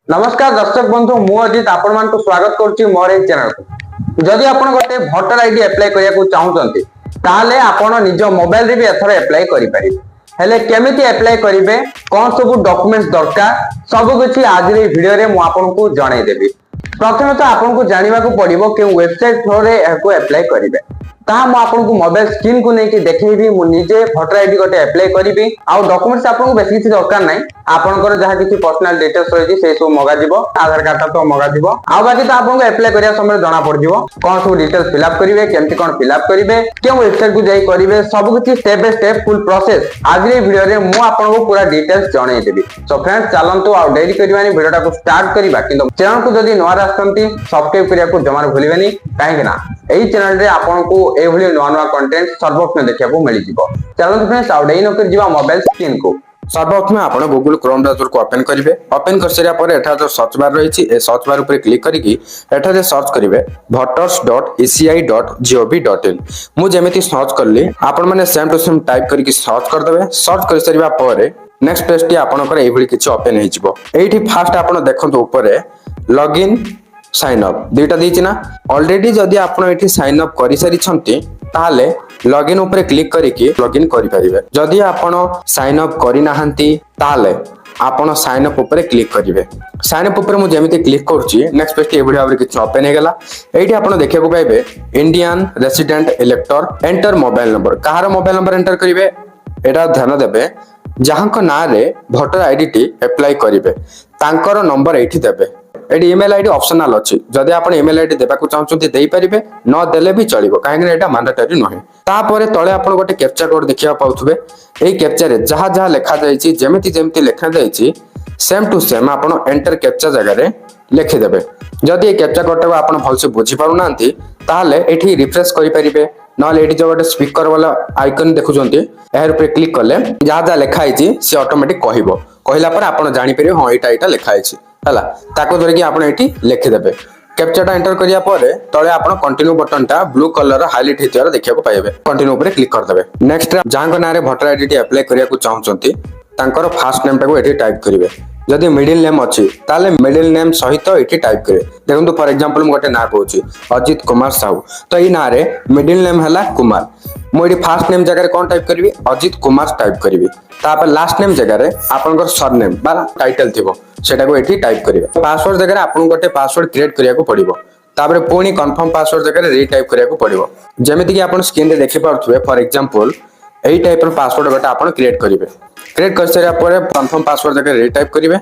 नमस्कार दर्शक बंधु मु अजित आपण मानक स्वागत करुच्ची मोर ए चैनल को जदि आपण गोटे भोटर आईडी अप्लाई करिया को चाहउचंती ताले आपण निज मोबाइल रे भी एथर अप्लाई करि परिबे हेले केमिति अप्लाई करिवे कोन सब डॉक्यूमेंट्स दरकार सब किछि आज रे वीडियो रे मु आपण को जणाई देबी। प्रथम तो आपण को जानिबा को पड़िबो कि वेबसाइट थ्रू रे एको अप्लाई करिवे ता मु आपन को मोबाइल स्क्रीन को नहीं कि देखैबी मु निजे भोटर आईडी गोटे अप्लाई करिबी आ डॉक्यूमेंट्स आपन को बेसी किछि दरकार नै आपनकर जहा किछि पर्सनल डिटेल्स रहिछि से सब मगा जिवो आधार कार्ड तो मगा जिवो आ बाकी तो आपन को अप्लाई करिया समय जाना पड़ जिवो कोन सब डिटेल्स फिल अप करिवे केमति कोन फिल अप करिवे केउ वेबसाइट को जाई करिवे सब किछि step by step full process आज रे वीडियो रे मु आपन को पूरा डिटेल्स जणाई देबी। सो फ्रेंड्स चलंतु आ डेरी करिवानी वीडियोटा को स्टार्ट करिबा किंतु चैनल को जदी नवा रास्तंती सब्सक्राइब करिया को जमार भूलिबेनी काहे ना एही चैनल रे आपन को ए भली नवा नवा कंटेंट सर्वप्रथम देखिया को मिलि जिवो। चलंतु फ्रेंड्स आ डेरी न कर जिवा मोबाइल स्क्रीन को सर्वप्रथम आप गूगल क्रोम ब्राउजर को ओपन करेंगे। ओपन कर सारा पर एठा जो सर्च बार रही है सर्च बार ऊपर क्लिक करके एठारे सर्च करेंगे voters.eci.gov.in। मु जेमिति सर्च करली आपण माने सेम टू सेम टाइप करके सर्च कर देबे। सर्च कर सारा पर नेक्स्ट पेज टी आपनकर एभली किछि ओपन हे जिवो। एठी फर्स्ट आपण देखंतु ऊपर लॉगिन साइन अप दुईटा देछि ना ऑलरेडी जदी आपण एठी साइन अप करि सारी छंती ताले लॉगिन ऊपर क्लिक करके लॉगिन करि परिबे। जदी आपण साइन अप करि नाहंती ताले आपण साइन अप ऊपर क्लिक करिवे। साइन अप ऊपर मु जेमिति क्लिक करछि नेक्स्ट पेज एबडी भाबरे किछ ओपन हे गेला। एठी आपण देखियाको पाइबे Indian resident elector enter mobile number कहार मोबाइल नंबर एंटर करिवे एटा ध्यान देबे जहांको ना रे वोटर आईडी टी अप्लाई करिवे तांकर नंबर एठी देबे। एडी ईमेल आईडी ऑप्शनल अछि जदि आपण ईमेल आईडी देबा को चाहउछंती देई परिबे न देले भी चलिबो काहेकि एटा मैंडेटरी नहे। तापरे तळे आपण गोटे कैप्चा कोड देखिया पाउथबे एई कैप्चा रे जहा जहा लिखा जाईची जेमिति लिखा जाईची सेम टू सेम आपण एंटर कैप्चा जगह रे लिखि देबे। जदि ए कैप्चा कोड को आपण भलसे बुझी पारु नांती ताले एठी रिफ्रेश करि परिबे नले एठी जो गोटे स्पीकर वाला आइकन देखुचंती एहर ऊपर क्लिक करले जहा जहा लिखा आइची से ऑटोमेटिक कहिबो कहिला पर आपण जानि परिबे हां एटा लिखा आइची हला ताको धरि कि आपण एठी लिखि देबे। कैप्चाटा एंटर करिया परे तळे आपण कंटिन्यू बटन टा ब्लू कलर रा हाइलाइट हेतियार देखिया को पाइबे कंटिन्यू ऊपर क्लिक कर देबे। नेक्स्ट जांको नारे वोटर आईडी टी अप्लाई करिया को चाहउचंती तांकर फर्स्ट नेम टा को एठी टाइप करिवे। जदि मिडिल नेम अछि ताले मिडिल नेम सहित एठी टाइप करे। देखंतु फॉर एग्जांपल म गोटे ना कहूची अजित कुमार साहू तो ई ना रे मिडिल नेम हला कुमार मु एठी फर्स्ट नेम जगह रे कोन टाइप करबी अजित कुमार टाइप करबी तापर लास्ट नेम जगह रे आपनकर सरनेम बा टाइटल थिबो सेटा को एठी टाइप करिवे। पासवर्ड जगह रे आपन गोटे पासवर्ड क्रिएट करिया को पड़िबो तापर पुणी कंफर्म पासवर्ड जगह रे रीटाइप करिया को पड़िबो जेमिति कि आपन स्क्रीन रे देखि पारथुवे फॉर एग्जांपल एई टाइप रो पासवर्ड गोटे आपन क्रिएट करिवे। क्रिएट कर सारा पर कंफर्म पासवर्ड जगह रीटाइप करिवे।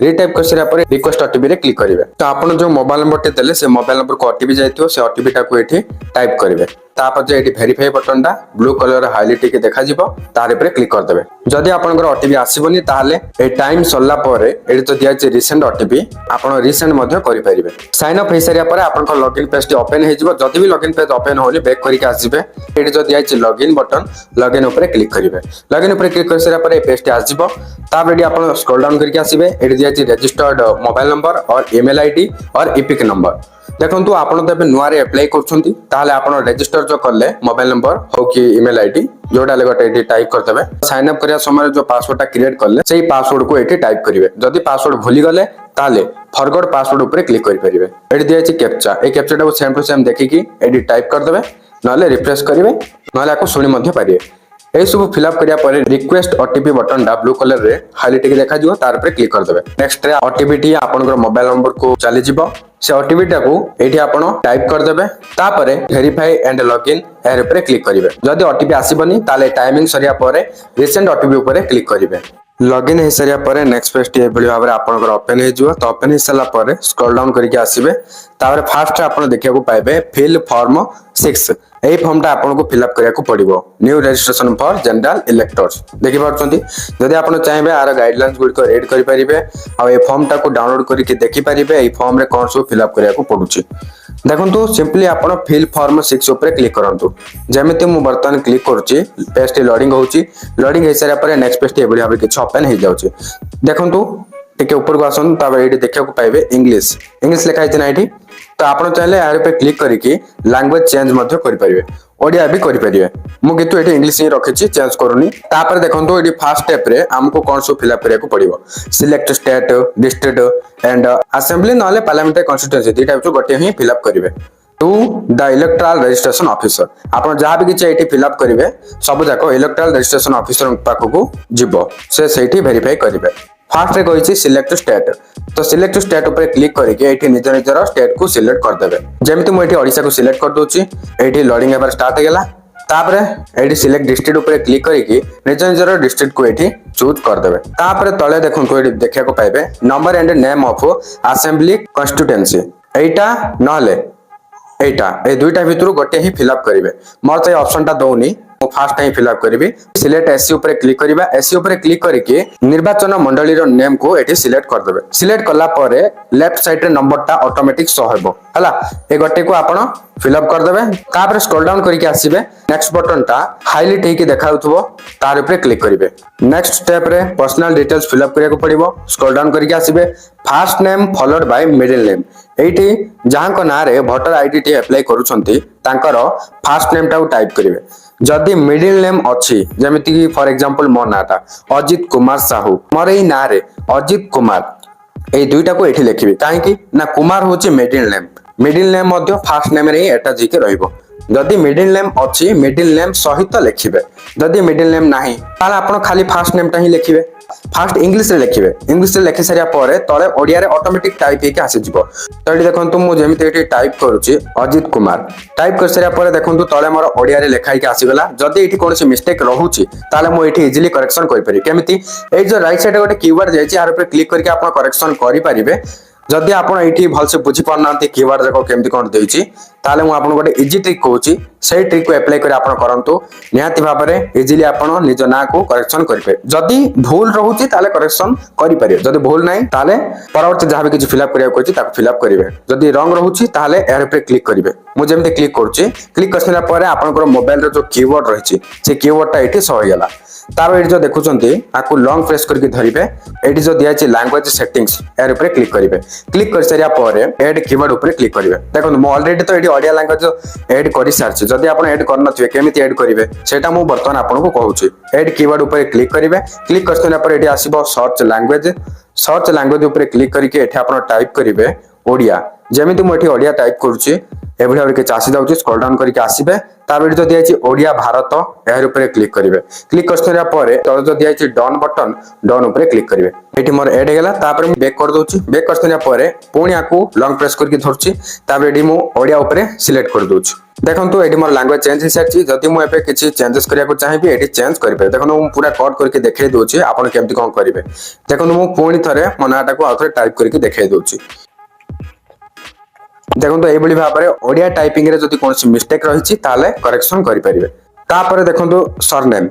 रीटाइप कर सारा पर रिक्वेस्ट ओटीपी रे क्लिक करिवे तो आपन जो मोबाइल नंबर टे देले से मोबाइल नंबर को ओटीपी जाइतियो से ओटीपी टा को एठी टाइप करिवे। तापर जे एठी वेरीफाई बटन टा ब्लू कलर हाइलाइट के देखा जिवो तारे पर क्लिक कर देबे। जदि आपनकर ओटीपी आसीबोनी ताहाले ए टाइम सल्ला पर एठी तो दिया जे रिसेंट ओटीपी आपन रिसेंट मध्ये करि परिबे। साइन अप हे सारा पर आपनकर लॉगिन पेज टी ओपन हे जिवो जदि भी login page open Holi back करिके आसीबे एठी जो दिया जे लॉगिन बटन लॉगिन ऊपर क्लिक करिवे। लॉगिन ऊपर क्लिक कर सारा पर ए पेज टी आसीबो तापर एठी आपन स्क्रॉल डाउन करके आसीबे एठी दिया जे रजिस्टर्ड मोबाइल नंबर और ईमेल आईडी और इपिक नंबर देखंतु आपण तो नुआ रे अप्लाई करछंती ताले आपण रजिस्टर जो करले मोबाइल नंबर हो कि ईमेल आईडी जोडा ले गोटे एठी टाइप कर देबे। साइन अप करिया समय जो पासवर्ड क्रिएट करले सेही पासवर्ड को एठी टाइप करिवे। जदि पासवर्ड भूली गले ताले फॉरगॉट पासवर्ड ऊपर क्लिक करि परिवे। एठी दिया छि कैप्चा ए कैप्चाटा को सेम टू सेम देखिकी एठी टाइप कर देबे नले रिफ्रेश करिवे नले आको सुनि मध्ये पारिवे। ए सब फिलअप करिया पर रिक्वेस्ट ओटीपी बटन डा ब्लू कलर रे हाइलाइट के देखा जिवो तार पर क्लिक कर देबे। नेक्स्ट रे ओटीपी टी आपनकर मोबाइल नंबर को चली जिवो से ओटीपी टा को एठी आपण टाइप कर देबे तापरे वेरीफाई एंड लॉगिन एयर पर क्लिक करिवे। जदि ओटीपी आसीबनी ताले टाइमिंग सरिया पर रिसेंट ओटीपी ऊपर क्लिक करिवे। लॉगिन हे सरिया पर नेक्स्ट पेज टी एबली भाबरे आपनकर ओपन हे जिवो तो ओपन हे सला पर स्क्रॉल डाउन करके आसीबे तापर फर्स्ट आपण देखिया को पाइबे फिल फॉर्म 6 एई फॉर्म टा आपन को फिल अप करिया को पड़िबो new registration for general electors देखि पारछंती। जदि आपन चाहेबे आर गाइडलाइंस गुड को रीड करि परिबे आ ए फॉर्म टा को डाउनलोड करके देखि परिबे एई फॉर्म रे कोन सब फिल अप करिया को पडुची। देखंतु सिंपली आपन फिल फॉर्म 6 ऊपर क्लिक करंतु जेमिति मु बर्तन क्लिक करछि पेज टी लोडिंग होउची लोडिंग हे सारा पर नेक्स्ट पेज टी एबडी भाबे किछ ओपन हे जाउची। देखंतु टिके ऊपर को आसन तापर एठी देखिया को पाइबे इंग्लिश इंग्लिश लिखा है ना एठी तो आपण चाहले यार पे क्लिक करके लैंग्वेज चेंज मध्य करि परिबे ओडिया भी करि परिबे मु कितु एठी इंग्लिश ही रखिछि चेंज करूनी तापर देखंतु एठी फर्स्ट स्टेप रे हमको कोन सो फिल अप करिया को पड़िबो select state district and assembly नले पार्लियामेंट्री कॉन्स्टिट्यूएंसी दी टाइप गोटे ही फिल अप करिवे to the electoral registration officer आपण जहां भी किछि एठी फिल अप करिवे सब जाको इलेक्ट्राल रजिस्ट्रेशन ऑफिसर पाखको जिवो से सेठी वेरीफाई करिवे फास्ट रे कहिछि सिलेक्ट स्टेट तो सिलेक्ट स्टेट ऊपर क्लिक करके एठी निज निजर स्टेट को सिलेक्ट कर देबे जेमिति मु एठी ओडिसा को सिलेक्ट कर दोछि एठी लोडिंग एबार स्टार्ट हो गेला तापर एठी सिलेक्ट डिस्ट्रिक्ट ऊपर क्लिक करके निज निजर डिस्ट्रिक्ट को एठी चूज कर देबे तापर तळे देखंतु एठी देखिया को पाइबे number and name of assembly constituency एटा नहले एटा ए दुईटा भितरु गोटे ही फिल अप करिवे मोर त ऑप्शन ता दोनी मु फास्ट टाइम फिल अप करिवि सिलेक्ट एससी ऊपर क्लिक करिबा एससी ऊपर क्लिक करके निर्वाचन मंडली रो नेम को एठी सिलेक्ट कर देबे सिलेक्ट करला परे लेफ्ट साइड रे नंबर ता ऑटोमेटिक शो हेबो हला ए गटे को आपण फिल अप कर देबे तापर स्क्रॉल डाउन करके आसीबे नेक्स्ट बटन ता हाईलाइट हेकी देखाउथबो तार ऊपर क्लिक करिवे नेक्स्ट स्टेप रे पर्सनल डिटेल्स फिल अप करिया को पड़िबो स्क्रॉल डाउन करके आसीबे first name followed by middle name एठी जहां को ना रे वोटर आईडी टी अप्लाई करूछंती तांकर फर्स्ट नेम ता टाइप करिवे जदि मिडिल नेम अच्छी जेमिति कि फॉर एग्जांपल मो नाटा अजित कुमार साहू मोर एई ना रे अजित कुमार ए दुईटा को एठी लिखिबे काहे कि ना कुमार होची मिडिल नेम मध्य फास्ट नेम रे एटा जिके रहइबो जदि मिडिल नेम अच्छी मिडिल नेम सहित लिखिबे जदि मिडिल नेम नाही ताले आपण खाली फास्ट नेम ता ही लिखिबे फास्ट इंग्लिश रे लिखिबे इंग्लिश रे लिखि सारिया परे तळे ओडिया रे ऑटोमेटिक टाइप हेके आसी जिवो तो एठी देखंतु मु जेमिति एठी टाइप करूची अजित कुमार टाइप कर सारिया परे देखंतु तळे मोर ओडिया रे लिखा हेके आसी गला जदि एठी कोनोसी मिस्टेक रहूची ताले मु एठी इजीली करेक्शन करि पारि केमिति ए जो राइट साइड गोटे कीवर्ड जायछि यार ऊपर क्लिक करके आपण करेक्शन करि पारिबे जदि आपण एठी भलसे बुझी पारनांती कीवर्ड जाको केमति कोन देइछि ताले मु आपन गोटे इजी ट्रिक कहूची सेही ट्रिक को अप्लाई करी आपण करंतु निहाती भाबरे इजीली आपण निज ना को करेक्शन करि पे जदि भूल रहूची ताले करेक्शन करि पारियो जदि भूल नाही ताले परवर्ती जहां भी किछ फिल अप करिया कहूची ताको फिल अप करिवे जदि रॉन्ग रहूची ताले एयर पे क्लिक करिवे मु जेमते क्लिक करूची क्लिक करसला परे आपनकर मोबाइल रो जो कीवर्ड रहिछि से कीवर्ड ता एठी सो गेला तार एठी जो देखुचंती आकु लॉन्ग प्रेस करके धरिबे एठी जो दिया छि लैंग्वेज सेटिंग्स एयर ऊपर क्लिक करिवे क्लिक कर सारिया परे ऐड कीवर्ड ऊपर क्लिक करिवे देखो मु ऑलरेडी तो एठी ऑडियो लैंग्वेज ऐड करि सारछि जदि आपण ऐड कर नथिबे केमिति ऐड करिवे सेटा मु वर्तमान आपन को कहूछि ऐड कीवर्ड ऊपर क्लिक करिवे क्लिक करसला परे एठी आसीबो सर्च लैंग्वेज ऊपर क्लिक करके एठी आपण टाइप करिवे ओडिया जेमिति मु एठी ओडिया टाइप करूछि एभଳି भाबरे के चासी जाउछि स्क्रॉल डाउन करके आसीबे ताबेडी जो दियाछि ओडिया भारत एहर ऊपर क्लिक करिवे क्लिक करसला परे तळ जो दियाछि डन बटन डन ऊपर क्लिक करिवे एठी मोर ऐड हेगला तापर मु बैक कर दोछि बैक करसला परे पुणी आकु लॉन्ग प्रेस करके धरछि ताबेडी मु ओडिया ऊपर सिलेक्ट कर दोछि देखंतु एठी मोर लैंग्वेज चेंज हिसारछि जदि मु एबे किछि चेंजेस करिया को चाहिबी एठी चेंज करि पारे देखंतु मु पूरा कट करके देखाइ दोछि आपण केमति कोन करिवे देखंतु मु पुणी थरे मनाटा को आथरे टाइप करके देखाइ दोछि देखो ये भाव में ओडिया टाइपिंग रे जदि कोनोसी मिस्टेक रही ताले करेक्शन करि परिबे तापर देखंतु सरनेम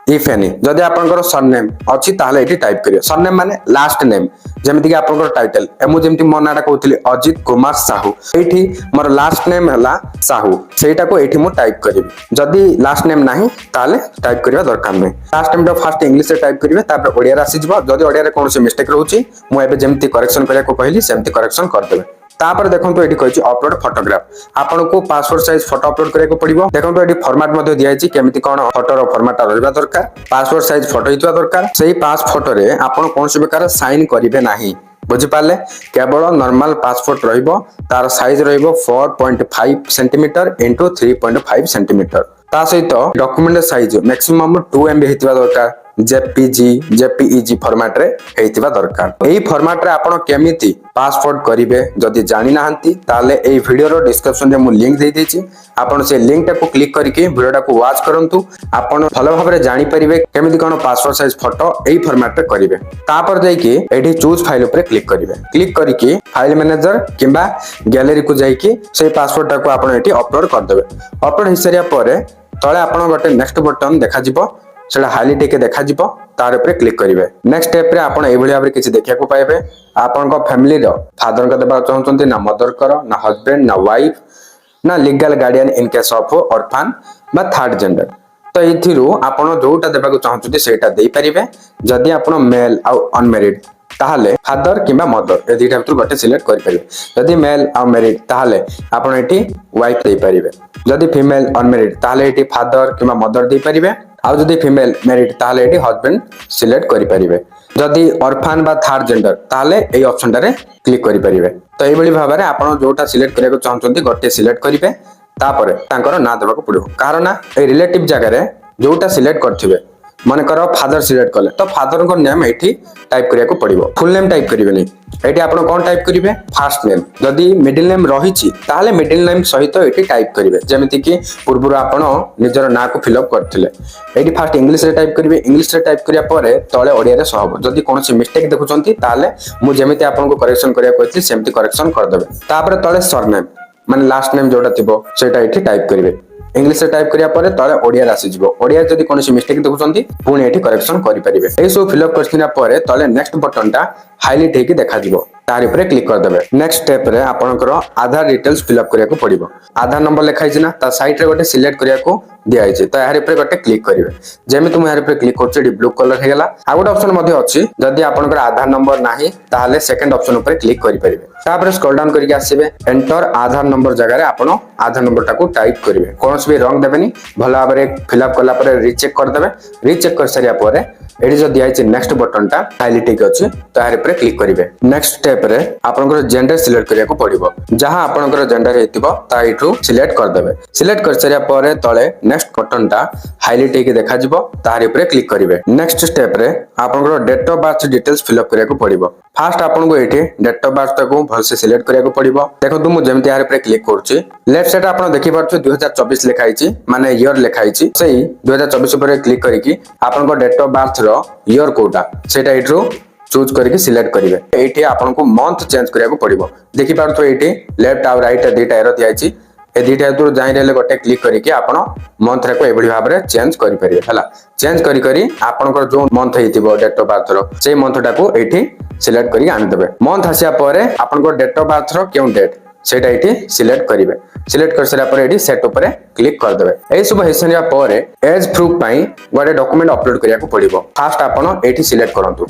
इफ एनी जदि आपनकर सरनेम अछि ताले एठी टाइप करियो सरनेम माने लास्ट नेम जेमिति कि आपनकर टाइटल एमु जेमिति मो नाटा कहउतली अजित कुमार साहू एठी मोर लास्ट नेम हला साहू सेटा को एठी मु टाइप करिवि जदि लास्ट नेम नाही ताले टाइप करिवा दरकार नै लास्ट नेम तो फर्स्ट इंग्लिश रे टाइप करिवे तापर ओडिया रे आसी जिवो जदि ओडिया रे कोनोसी मिस्टेक रहउची मु एबे जेमिति करेक्शन करिया को कहली सेमिति करेक्शन कर देबे तापर देखंतु एठी कहछि अपलोड फोटोग्राफ आपन को पासपोर्ट साइज फोटो अपलोड करे को पड़िबो देखंतु एठी फॉर्मेट मध्ये दिया छि केमिति कोन फोटो रो फॉर्मेट रहबा दरकार पासपोर्ट साइज फोटो हितबा दरकार सेही पास फोटो रे आपन कोनसे प्रकार साइन करिवे नाही बुझि पाले केवल नॉर्मल पासपोर्ट रहइबो तार साइज रहइबो 4.5 सेंटीमीटर इनटू 3.5 सेंटीमीटर ता सहित डॉक्यूमेंट साइज मैक्सिमम 2 MB हितबा दरकार जेपीईजी फॉर्मेट रे हेतिबा दरकार एही फॉर्मेट रे आपण केमिति पासपोर्ट करिवे जदि जानि नाहंती ताले एही वीडियो रो डिस्क्रिप्शन रे मु लिंक दे देछि आपण से लिंक टा को क्लिक करके वीडियो टा को वॉच करंतु आपण भलो भाबरे रे जानि परिवे केमिति कोन पासपोर्ट साइज फोटो एही फॉर्मेट रे करिवे तापर जाई कि एठी चूज फाइल ऊपर क्लिक करिवे क्लिक करके फाइल मैनेजर किबा गैलरी को जाई कि से पासपोर्ट टा को आपण एठी अपलोड कर देबे अपलोड हिसरिया परे तळे आपण गोटे नेक्स्ट बटन देखा जिवो सेटा हाईलाइट के देखा जिवो तार ऊपर क्लिक करिवे नेक्स्ट स्टेप रे आपण एभଳି भाबरे किछि देखिया को पाइबे आपण को फैमिली रो फादर को देबा चाहउछन्ती ना मदर करो ना हस्बैंड ना वाइफ ना legal guardian in case of orphan बा थर्ड जेंडर तो एथिरु आपण जोटा देबा को चाहउछन्ती सेटा देई परिबे जदि आपण मेल आ अनमैरिड ताहले फादर किंबा मदर ए दुईटा भितर गोटे सिलेक्ट करेंगे। जदि मेल अनमेरिड ताहले आपण एठी वाइफ दे पारिबे। जदि फीमेल अनमेरिड ताहले एठी फादर किंबा मदर दे पारिबे। आ जदि फीमेल मेरिड ताहले एठी हस्बैंड सिलेक्ट करि पारिबे। जदि ऑर्फन बा थर्ड जेंडर ताहले एई ऑप्शन टारे क्लिक करि पारिबे। तो एई भली भाबरे आपण जोटा सिलेक्ट करिया चाहछन्ती गोटे सिलेक्ट करिवे तापरे तांकर ना देबाक पड़िबो। कारण ए रिलेटिव जगह रे जोटा सिलेक्ट करथिबे मन कर फादर सिलेक्ट कले तो फादर को नेम एठी टाइप करिया पड़िबो। फुल नेम टाइप करिवेनी। एठी आपण कोन टाइप करिवे फर्स्ट नेम। जदि मिडिल नेम रहिछि ताहले मिडिल नेम सहित एठी टाइप करिवे। जेमिति कि पूर्वरु आपण निजर ना को फिल अप करथिले। एठी फर्स्ट इंग्लिश रे टाइप करिवे। इंग्लिश रे टाइप करिया परे तळे ओडिया रे सहब। जदि कोनोसी मिस्टेक देखुचंती ताहले मु जेमिति आपण को करेक्शन करिया कहथि सेमिति करेक्शन कर देबे। तापर तळे सरनेम माने लास्ट नेम जोटा थिबो सेटा एठी टाइप करिवे। इंग्लिश रे टाइप करिया परे तळे ओडिया रे आसी जिवो। ओडिया जदि कोनोसी मिस्टेक देखुचंती पुणी एठी करेक्शन करि परिबे। एई सब फिल अप करथिना परे तळे नेक्स्ट बटन टा हाईलाइट हेकि देखा जिवो। तार ऊपर क्लिक कर देबे। नेक्स्ट स्टेप रे आपनकर आधार डिटेल्स फिल अप करिया को पड़िबो। आधार नंबर लिखाइ छि ना ता साइड रे गोटे सिलेक्ट करिया को दिया छि। तो यार ऊपर गोटे क्लिक करिवे। जेमे तुम यार ऊपर क्लिक करछ डी ब्लू कलर हे गेला। आ गोटे ऑप्शन मध्ये अछि जदि आपनकर आधार नंबर नाही ताहाले सेकंड ऑप्शन ऊपर क्लिक करि परिबे। तापर स्क्रॉल डाउन करिके आसीबे। एंटर आधार नंबर जगह रे आपण आधार नंबर टाको टाइप करिवे। कोनोस भी रंग देबेनी भला भाबरे फिल अप करला परे रीचेक कर देबे। रीचेक कर सारिया परे एडी जो दिया छि नेक्स्ट बटन टा हाईलाइट अछि तो यार ऊपर क्लिक करिवे। नेक्स्ट स्टेप रे आपनकर जेंडर सिलेक्ट करिया को पड़िबो। जहां आपनकर जेंडर हेतिबो ता इठू सिलेक्ट कर देबे। सिलेक्ट कर सारिया परे तळे नेक्स्ट बटन टा हाईलाइट हेकि देखा जिवो तार ऊपर क्लिक करिवे। नेक्स्ट स्टेप रे आपनकर date of birth details fill up करिया को पड़िबो। फास्ट आपनको एठी डेट ऑफ बर्थ को भल से सिलेक्ट करिया को पड़िबो। देखो मु जेमति यार ऊपर क्लिक करछि लेफ्ट साइड आपन देखि पारछु 2024 लिखाइ छि माने ईयर लिखाइ छि। सेही 2024 ऊपर क्लिक करिकि आपनको डेट ऑफ बर्थ रो ईयर कोटा सेटा इठरो चूज करके सिलेक्ट करिवे। एठी आपनको मंथ चेंज करिया को पड़िबो। देखि पारथो एठी लेफ्ट आ राइट दुईटा एरो दिया छि। ए दुईटा दूर जाई रेले गोटे क्लिक करके आपण मंथ रे को एबडी भाबरे चेंज करि परिबे। हला चेंज करी करी आपनकर जो मंथ हेतिबो डेट ऑफ बर्थ रो सेही मंथ टाको एठी सिलेक्ट करी आनि देबे। मंथ आसिया परे आपनकर डेट ऑफ बर्थ रो केउ डेट सेटा एठी सिलेक्ट करिवे। सिलेक्ट कर सारा पर एठी सेट ऊपर क्लिक कर देबे। ए सब हेसनिया परे एज प्रूफ पई गोटे डॉक्यूमेंट अपलोड करिया को पड़िबो। फास्ट आपण एठी सिलेक्ट करंतु।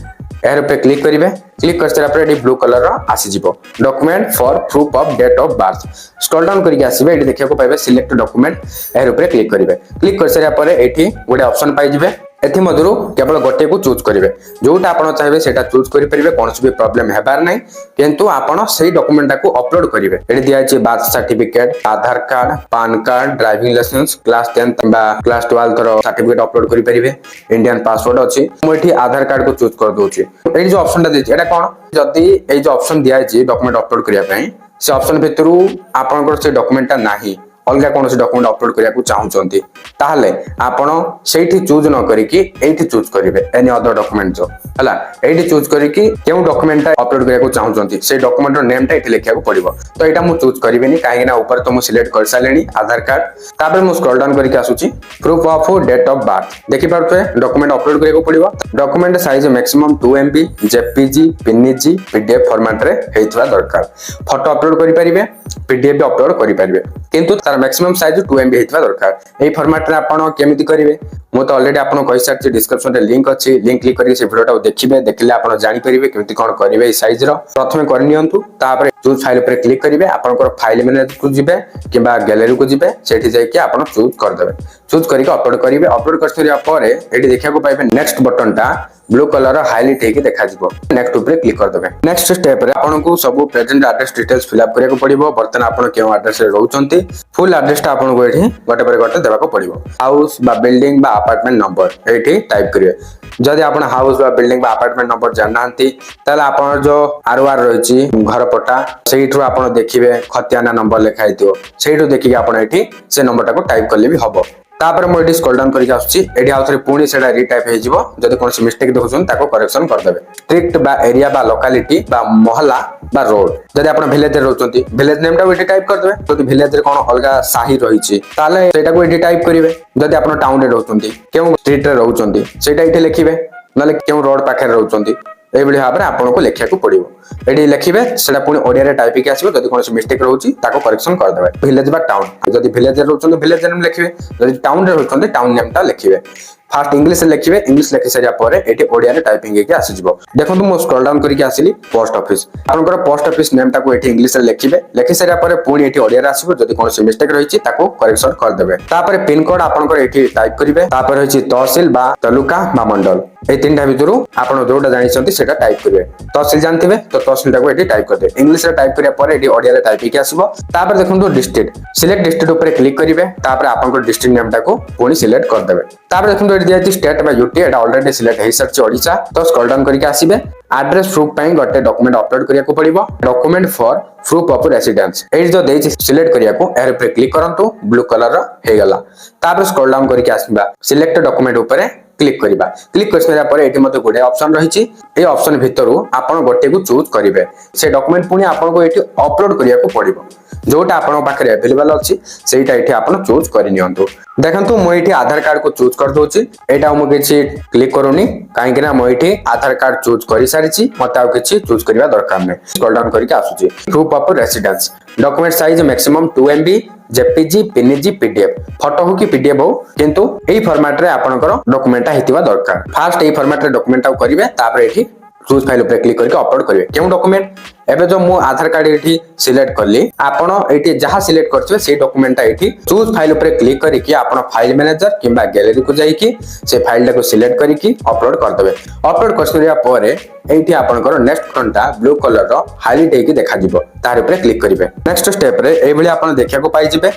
एहर पे क्लिक करिवे। क्लिक कर सारा पर एठी ब्लू कलर रो आसी जिवो document for proof of date of birth. Scroll down करके आसीबे। एठी देखिया को पाइबे सिलेक्ट डॉक्यूमेंट। एहर ऊपर क्लिक करिवे। क्लिक कर सारा पर एठी गोटे ऑप्शन पाइ जिवे। एथि मधुरु केवल गोटे को चूज करिवे। जोटा आपण चाहबे सेटा चूज करि परिबे। कोनोसी भी प्रॉब्लम हेबार नै किंतु आपण सेही डॉक्यूमेंट को अपलोड करिवे। एठी दिया छि birth certificate Aadhaar card PAN card driving licence class 10 बा क्लास 12 रो सर्टिफिकेट अपलोड करि परिबे। इंडियन पासपोर्ट अछि। मु एठी आधार कार्ड को चूज कर दोछि। एठी जो ऑप्शन ता देछि एटा कोन जदी एई जो ऑप्शन दिया छि डॉक्यूमेंट अपलोड करिया पई से ऑप्शन भितरु आपनकर से डॉक्यूमेंट ता नाही अलगा कोनोसी डॉक्यूमेंट अपलोड करिया को चाहउचंती ताहले आपण सेठी चूज न करिकि एठी चूज करिवे एनी अदर डॉक्यूमेंट जो हला एठी चूज करिकि केउ डॉक्यूमेंट अपलोड करिया को चाहउचंती से डॉक्यूमेंट रो नेम ता एठी लिखिया को पड़िबो। तो एटा मु चूज करिवेनी काहे ना ऊपर तो मु सिलेक्ट कर सालेनी आधार कार्ड। तापर मु स्क्रॉल डाउन करिकि आसुची proof of date of birth. देखि पारथो डॉक्यूमेंट अपलोड करिया को पड़िबो। Document size maximum 2 MB JPG PNG PDF format रे हेइतबा दरकार। फोटो अपलोड करि परिबे पीडीएफ भी अपलोड करि परिबे किंतु तार मैक्सिमम साइज 2 MB हेतबा दरकार। एई फॉर्मेट रे आपण केमिति करिवे मु तो ऑलरेडी आपण कहि सारछि डिस्क्रिप्शन रे लिंक अछि। लिंक क्लिक करि से वीडियोटा देखिबे। देखले आपण जानि परिबे केमिति कोन करिवे एई साइज रो। प्रथमे कर नियंतु तापर चूज फाइल पर क्लिक करिवे। आपनकर फाइल मैनेजर को जिबे किबा गैलरी को जिबे सेठी जाय कि आपण चूज कर देबे। चूज करिके अपलोड करिवे। अपलोड कर सरिया परे एठी देखिया को पाइबे नेक्स्ट बटन टा ब्लू कलर हाईलाइट हेकि देखा जिवो। नेक्स्ट ऊपर क्लिक कर देबे। नेक्स्ट स्टेप रे आपन को सब present address details fill up करिया को पड़िबो। बर्तन आपन केउ एड्रेस रे रहउचंती फुल एड्रेस ता आपन को एठी गोटे पर गोटे देबा को पड़िबो। हाउस बा बिल्डिंग बा अपार्टमेंट नंबर एठी टाइप करिवे। जदि आपन हाउस बा बिल्डिंग बा अपार्टमेंट नंबर जाननांती ताले आपन जो आरओआर रहिछि घर पटा सेइठु आपन देखिबे खतियाना नंबर लिखा हितियो सेइठु देखि आपन एठी से नंबर टा को टाइप करले भी हबो। तापर मु एठी स्क्रॉल डाउन करिक आछी। एठी आउथरे पुणी सेटा रीटाइप हे जिवो। जदि कोनोसी मिस्टेक देखुछन ताको करेक्शन कर देबे। स्ट्रिक्ट बा एरिया बा लोकालिटी बा मोहल्ला बा रोड जदि आपण विलेज रे रहउचंती विलेज नेम टा एठी टाइप कर देबे। जदि विलेज रे कोन अलगा साही रहिछि ताले सेटा को एठी टाइप करिवे। जदि आपण टाउन रे रहउचंती केउ स्ट्रीट रे रहउचंती सेटा एठी लिखिबे नले केउ रोड पाखे रहउचंती ए बली भाबरे आपण को लेखिया को पड़िबो। एडी लिखिबे सेटा पुनी ओडिया रे टाइप के आसीबो। जदि कोनोसी मिस्टेक रहउची ताको करेक्शन कर देबे। विलेज बा टाउन जदि विलेज रे रहउचंती विलेज नेम लिखिबे। जदि टाउन रे रहउचंती टाउन नेम ता लिखिबे। फास्ट इंग्लिश लिखिबे इंग्लिश लिखि सारिया परे एठी ओडिया रे टाइपिंग हेके आसी जिवो देखंतु मो स्क्रॉल डाउन करके आसिली पोस्ट ऑफिस आपनकर पोस्ट ऑफिस नेम टाको एठी इंग्लिश रे लिखिबे लिखि सारिया परे पुणी एठी ओडिया रे आसीबो जदी कोनोसी मिस्टेक रहिछि ताको करेक्शन कर देबे तापर पिन कोड आपनकर एठी टाइप करिवे तापर होछि तहसील बा तालुका बा मंडल ए तीनटा भितरु आपण जोटा जानि छथि सेटा टाइप करिवे तहसील जानथिबे तो तहसील टाको एठी टाइप कर दे इंग्लिश रे टाइप करिया परे एठी ओडिया रे टाइप हेके आसीबो तापर देखंतु डिस्ट्रिक्ट सिलेक्ट डिस्ट्रिक्ट ऊपर क्लिक करिवे तापर आपनकर डिस्ट्रिक्ट नेम टाको पुणी सिलेक्ट कर देबे तापर देखंतु एठी दिया स्टेट बा यूटी एटा ऑलरेडी सिलेक्ट हे सरछि ओडिसा तो स्क्रॉल डाउन करके आसीबे एड्रेस प्रूफ पई गटे डॉक्यूमेंट अपलोड करिया को पड़िबो document for proof of residence as जो देछि सिलेक्ट करिया को एर पे क्लिक करंतु ब्लू कलर रो हे गला तापर स्क्रॉल डाउन करके आसीबा सिलेक्ट डॉक्यूमेंट ऊपर क्लिक करिबा क्लिक करसरा परे एठी मते गोटे ऑप्शन रहिछि ए ऑप्शन भितरु आपण गोटे को चूज करिवे से डॉक्यूमेंट पुनी आपण को एठी अपलोड करिया को पड़िबो जोटा आपण पाखरे अवेलेबल अछि सेटा एठी आपण चूज करि नियंतु देखंतु मो एठी आधार कार्ड को चूज कर दोछि एटा मो किछि क्लिक करूनी काहे कि ना मो एठी आधार कार्ड चूज करि सारिछि मते आ किछि चूज करिवा दरकार नै स्क्रॉल डाउन करके आसुछि proof of residence document size maximum 2 MB JPG PNG PDF photo हो कि पीडीएफ हो किंतु एई फॉर्मेट रे आपनकर डॉक्यूमेंट हितवा दरकार फास्ट एई फॉर्मेट रे डॉक्यूमेंट करिवे तापर एठी चूज फाइल ऊपर क्लिक करके अपलोड करिवे केउ डॉक्यूमेंट एबे जो मो आधार कार्ड एठी सिलेक्ट करली आपण एठी जहां सिलेक्ट करछे से डॉक्यूमेंट एठी चूज फाइल ऊपर क्लिक करके आपण फाइल मैनेजर किबा गैलरी को जाई कि से फाइल को सिलेक्ट करके अपलोड कर देबे अपलोड करसरिया परे एठी आपनकर नेक्स्ट फ्रंटटा ब्लू कलर रो हाइलाइट हेकी देखा जिवो तार ऊपर क्लिक करिवे नेक्स्ट स्टेप रे एई भली आपण देखिया को पाई जिवे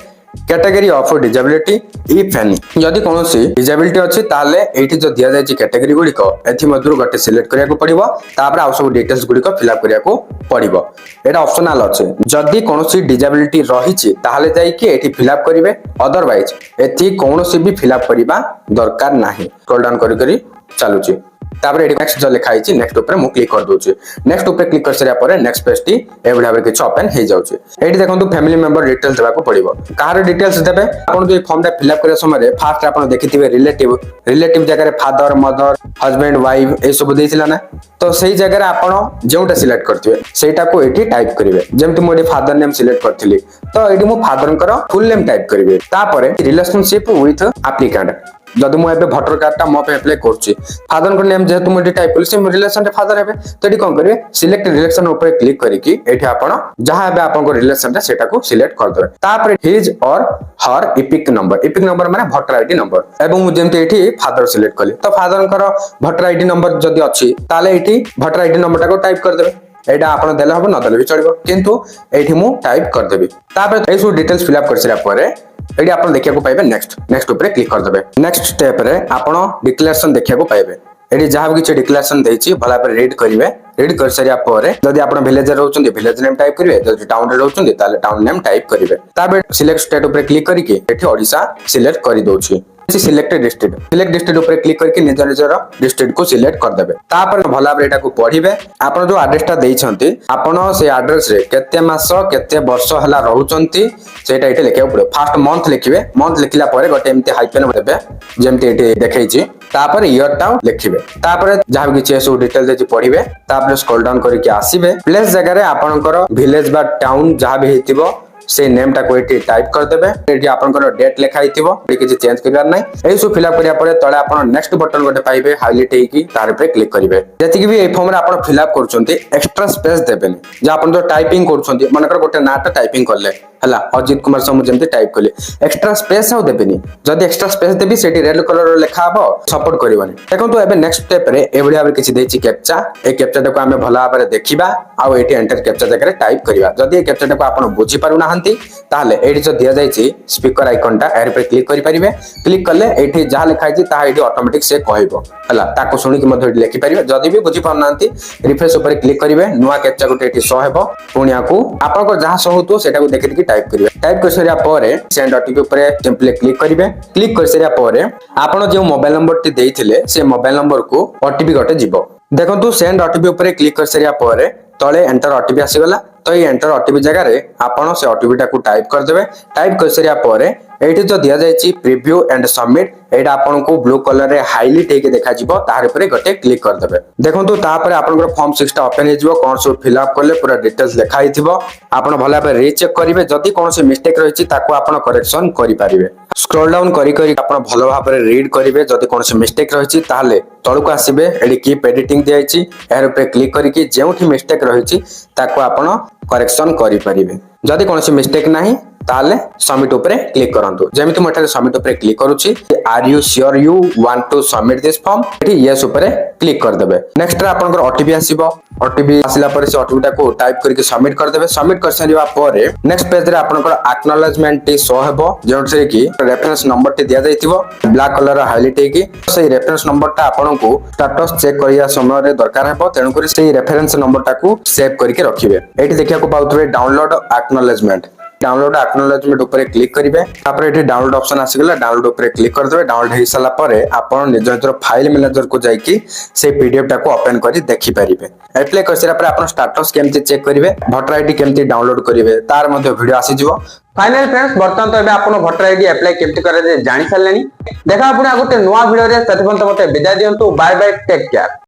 category of disability if any यदि कोनोसी डिजेबिलिटी अछि ताले एठी जो दिया जाय छि कैटेगरी गुडी को एथि मधुर गटे सिलेक्ट करिया को पड़िबो तापर आ सब डिटेल्स गुडी को फिल अप करिया को पड़िबो एटा ऑप्शनल अछि जदि कोनोसी डिजेबिलिटी रहि छि ताले जाय कि एठी फिल अप करिवे अदरवाइज एथि कोनोसी भी फिल अप करिबा दरकार नाही स्क्रॉल डाउन करि करि चालू छि तापर एडी नेक्स्ट जो लिखा हिची नेक्स्ट ऊपर मु क्लिक कर दोची नेक्स्ट ऊपर क्लिक कर सरिया परे नेक्स्ट पेज टी एभली भाबे किछ ओपन हे जाउची एडी देखंतु फैमिली मेंबर डिटेल्स देबा को पड़िबो कार डिटेल्स देबे आपण जो फॉर्म टा फिल अप करे समय फास्ट आपण देखिथिबे रिलेटिव जगह रे फादर मदर हस्बैंड वाइफ ए सब देइथिला ना तो सही जगह रे आपण जेउटा सिलेक्ट करथिबे सेटा को एठी टाइप करिवे जेमति मोडी फादर नेम सिलेक्ट करथिली तो एडी मु फादर कर फुल नेम टाइप करिवे तापरे रिलेशनशिप विथ एप्लिकेंट जदि मु एबे वोटर कार्ड टा मो पे अप्लाई करछि फादर को नेम जेतु मु टाइप करछि से रिलेशन रे फादर हेबे तो एडी कोन करिवे सिलेक्ट रिलेशन ऊपर क्लिक करिकि एठी आपण जहां हेबे आपन को रिलेशन रे सेटा को सिलेक्ट कर देबे तापर हिज और हर इपिक नंबर माने वोटर आईडी नंबर एवं मु जेमते एठी फादर सिलेक्ट कली तो फादर कर वोटर आईडी नंबर जदि अछि ताले एठी वोटर आईडी नंबर टा को टाइप कर देबे एटा आपण देले हबो न देले भी चलिबो किंतु एठी मु टाइप कर देबी तापर ए सब डिटेल्स फिल अप करसिला परे एडी आपण देखिया को पाइबे नेक्स्ट ऊपर क्लिक कर देबे नेक्स्ट स्टेप रे आपण डिक्लेरेशन देखिया को पाइबे एडी जहां भी डिक्लेरेशन देछि भला पर रीड करिवे रीड कर सरिया परे जदि आपण विलेज रे रहउछन्ती विलेज नेम टाइप करिवे जदि टाउन रे रहउछन्ती ताले टाउन नेम टाइप करिवे ताबे सिलेक्ट स्टेट ऊपर क्लिक करिके एठी ओडिसा सिलेक्ट करि दोछि सिलेक्टेड डिस्ट्रिक्ट ऊपर क्लिक करके निज निजर डिस्ट्रिक्ट को सिलेक्ट कर देबे तापर भला पर एटा को पढिबे आपण जो एड्रेस टा देइछन्ती आपण से एड्रेस रे केते मास केते वर्ष हला रहउछन्ती सेटा एटे लिखिया पड़े फास्ट मंथ लिखिबे मंथ लिखिला परे गटे एमते हाइफेन देबे जेमते एटे देखैछि तापर ईयर टा लिखिबे तापर जहा भी किछ सब डिटेल देछि पढिबे तापर स्क्रॉल डाउन करके आसीबे प्लेस जगह रे आपनकर विलेज बा टाउन जहा भी हेतिबो से नेम टा को एटी टाइप कर देबे एटी आपनकर डेट लिखा हितिबो किछि चेंज करबार नै एई सु फिल अप करिया परे तळे आपन नेक्स्ट बटन गोटे पाइबे हाइलाइट हेकी तार पे क्लिक करिवे जेति भी ए फॉर्म रे आपन फिल अप करछन्ती एक्स्ट्रा स्पेस देबेनी जे आपन जो टाइपिंग करछन्ती मानकर गोटे नाटा टाइपिंग करले हला अजित कुमार समु जेमते टाइप कले एक्स्ट्रा स्पेस आउ देबेनी जदी एक्स्ट्रा स्पेस देबी सेटी रेड कलर लिखा हबो सपोर्ट करिवनी देखंतु एबे नेक्स्ट स्टेप रे एबडी आबे किछि देछि कैप्चा ए कैप्चा को हमें भला भाबरे देखिबा आउ एटी एंटर कैप्चा जगह टाइप करिवा जदी ए कैप्चा को आपन बुझी पारु नाहंती ताले एटी जो दिया जायछि स्पीकर आइकन टा एर पे क्लिक करि परिबे क्लिक करले एटी जहा लिखा छि ता एटी ऑटोमेटिक से कहइबो हला ताको सुनि कि मधे लिखि परिबे जदी भी बुझी पारु नाहंती रिफ्रेश ऊपर क्लिक करिवे नुवा कैप्चा को एटी शो हेबो पुनिया को आपन को जहा शो होतो सेटा को देखि टाइप करिवे टाइप कर सरिया परे सेंड ओटीपी ऊपर सिंपली क्लिक करिवे क्लिक कर सरिया परे आपण जो मोबाइल नंबर टी देइथिले से मोबाइल नंबर को ओटीपी गटे जिवो देखंतु सेंड ओटीपी ऊपर क्लिक कर सरिया परे तळे एंटर ओटीपी आसीगला तो ये एंटर ओटीपी जगह रे आपण से ओटीपी टा को टाइप कर देबे टाइप कर सरिया परे एठी जो दिया जायछि preview and submit Etah आपनको blue colour रे हाईलाइट हेके देखा जिवो तार ऊपर गटे क्लिक कर देबे देखंतु ता पर आपनकर फॉर्म 6 टा ओपन हे जिवो कोन सब फिल अप करले पूरा डिटेल्स लिखा हिथिबो आपण भला पे रीचेक करिवे जदी कोनोसी मिस्टेक रहिछि ताको आपण करेक्शन करि पारिबे स्क्रॉल डाउन करी करी आपण भलो भाबरे रीड करिवे जदी कोनोसी मिस्टेक रहिछि ताले तळको आसीबे एडी कीप एडिटिंग दियाइछि एहर ऊपर क्लिक करिकि जेउठी मिस्टेक रहिछि ताको आपण करेक्शन करि पारिबे जदी कोनोसी मिस्टेक नाही ताले सबमिट ऊपर क्लिक करंतु जेमिति मोठारे सबमिट ऊपर क्लिक करूछि are you sure you want to submit this form एठी यस ऊपर क्लिक कर देबे नेक्स्ट रे आपनकर ओटीपी आसीबो ओटीपी आसिला पर से ओटीपी टाको टाइप करके सबमिट कर देबे सबमिट कर सरिबा पर नेक्स्ट पेज रे आपनकर एक्नॉलेजमेंट टी शो हेबो जेउठे कि रेफरेंस नंबर टी दिया जाइतिबो ब्लैक कलर रा हाईलाइट हेकी सेही रेफरेंस नंबर टा आपनको स्टेटस चेक करिया समय रे दरकार हेबो तेनु करी सेही रेफरेंस नंबर टाको सेव करके रखिबे एठी देखिया को पाउतबे डाउनलोड एक्नॉलेजमेंट डाउनलोड एक्नॉलेजमेंट ऊपर क्लिक करिवे तापर एठी डाउनलोड ऑप्शन आसीगला डाउनलोड ऊपर क्लिक कर देबे डाउनलोड हे साला परे आपण निज निजर फाइल मैनेजर को जाईकी से पीडीएफ टाको ओपन करी देखि परिबे अप्लाई करसिरा पर आपण स्टेटस केमति चेक करिवे वोटर आईडी केमति डाउनलोड करिवे तार मध्ये वीडियो आसी जिवो फाइनल फ्रेंड्स बर्तमान तो एबे आपण वोटर आईडी अप्लाई केमति करे जानि सारलेनी देखा आपण गोटे नुवा वीडियो रे ततपंत मते विदाय दियंतु बाय बाय टेक केयर।